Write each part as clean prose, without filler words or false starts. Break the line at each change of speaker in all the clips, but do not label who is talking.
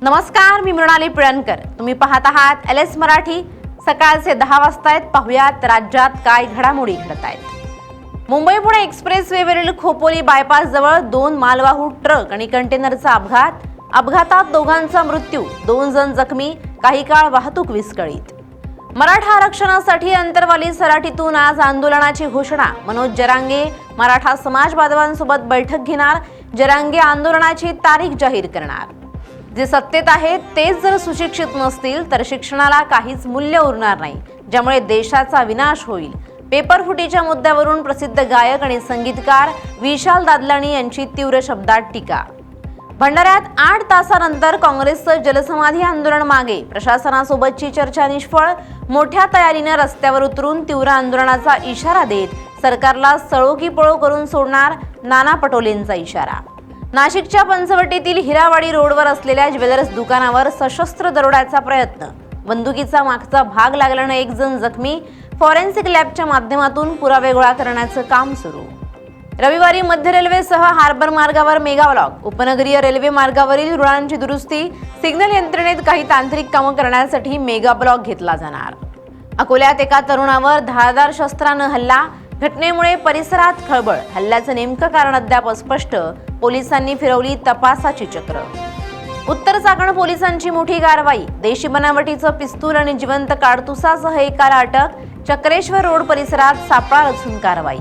नमस्कार, मी मृणाली पिळणकर. तुम्ही पाहत आहात LS मराठी. सकाळचे 10 वाजता आहेत. पाहुयात राज्यात काय घडामोडी घडत आहेत. मुंबई पुणे एक्सप्रेसवेवरील खोपोली बायपास जवळ 2 मालवाहू ट्रक आणि कंटेनरचा अपघात. अपघातात दोघांचा मृत्यू, 2 जण जखमी. काही काळ वाहतूक विस्कळीत. मराठा आरक्षणासाठी अंतरवाली सराटीतून आज आंदोलनाची घोषणा. मनोज जरांगे मराठा समाज बांधवांसोबत बैठक घेणार. जरांगे आंदोलनाची तारीख जाहीर करणार. जे सत्तेत आहेत तेच जर सुशिक्षित नसतील तर शिक्षणाला काहीच मूल्य उरणार नाही, ज्यामुळे देशाचा विनाश होईल. पेपरफुटीच्या मुद्द्यावरून प्रसिद्ध गायक आणि संगीतकार विशाल दादलानी यांची तीव्र शब्दात टीका. भंडाऱ्यात 8 तासानंतर काँग्रेसचं जलसमाधी आंदोलन मागे. प्रशासनासोबतची चर्चा निष्फळ. मोठ्या तयारीने रस्त्यावर उतरून तीव्र आंदोलनाचा इशारा देत सरकारला सळो की पळो करून सोडणार, नाना पटोलेंचा इशारा. नाशिकच्या पंचवटीतील हिरावाडी रोडवर असलेल्या ज्वेलर्स दुकानावर सशस्त्र दरोड्याचा प्रयत्न. बंदुकीचा मागचा भाग लागल्यानं 1 जण जखमी. फॉरेन्सिक लॅबच्या माध्यमातून पुरावे गोळा करण्याचं काम सुरू. रविवारी मध्य रेल्वेसह हार्बर मार्गावर मेगा ब्लॉक. उपनगरीय रेल्वे मार्गावरील रुळांची दुरुस्ती. सिग्नल यंत्रणेत काही तांत्रिक कामं करण्यासाठी मेगा ब्लॉक घेतला जाणार. अकोल्यात एका तरुणावर धारदार शस्त्रानं हल्ला. घटनेमुळे परिसरात खळबळ. हल्ल्याचं नेमकं कारण अद्याप अस्पष्ट. पोलिसांनी फिरवली तपासाची चक्र. उत्तर चाकण पोलिसांची मोठी कारवाई. देशी बनावटीचं पिस्तूल आणि जिवंत काडतुसासह एकाला अटक. चक्रेश्वर रोड परिसरात सापळा रचून कारवाई.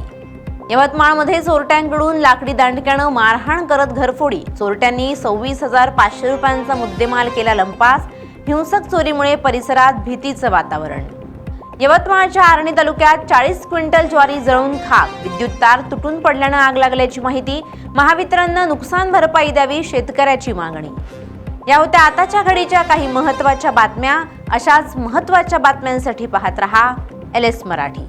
यवतमाळमध्ये चोरट्यांकडून लाकडी दांडक्यानं मारहाण करत घरफोडी. चोरट्यांनी 26,500 रुपयांचा मुद्देमाल केला लंपास. हिंसक चोरीमुळे परिसरात भीतीचं वातावरण. यवतमाळच्या आर्णी तालुक्यात 40 क्विंटल ज्वारी जळून खाक. विद्युत तार तुटून पडल्यानं आग लागल्याची माहिती. महावितरणनं नुकसान भरपाई द्यावी, शेतकऱ्याची मागणी. या होत्या आताच्या घडीच्या काही महत्त्वाच्या बातम्या. अशाच महत्त्वाच्या बातम्यांसाठी पाहत रहा LS मराठी.